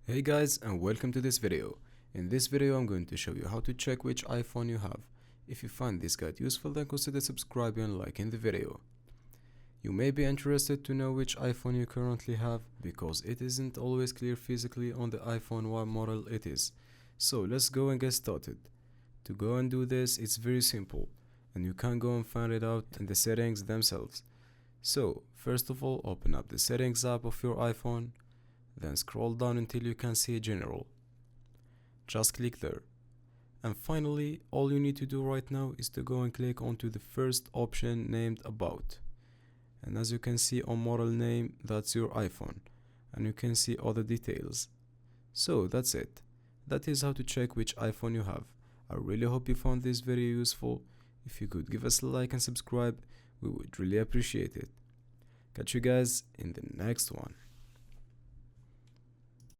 Hey guys, and welcome to this video. In this video I'm going to show you how to check which iPhone you have. If you find this guide useful, then consider subscribing and liking the video. You may be interested to know which iPhone you currently have, because it isn't always clear physically on the iPhone what model it is. So let's go and get started. To go and do this, it's very simple, and you can go and find it out in the settings themselves. So first of all, open up the settings app of your iPhone, then scroll down until you can see General. Just click there. And finally, all you need to do right now is to go and click onto the first option named About. And as you can see on model name, that's your iPhone. And you can see other details. So that's it. That is how to check which iPhone you have. I really hope you found this very useful. If you could give us a like and subscribe, we would really appreciate it. Catch you guys in the next one.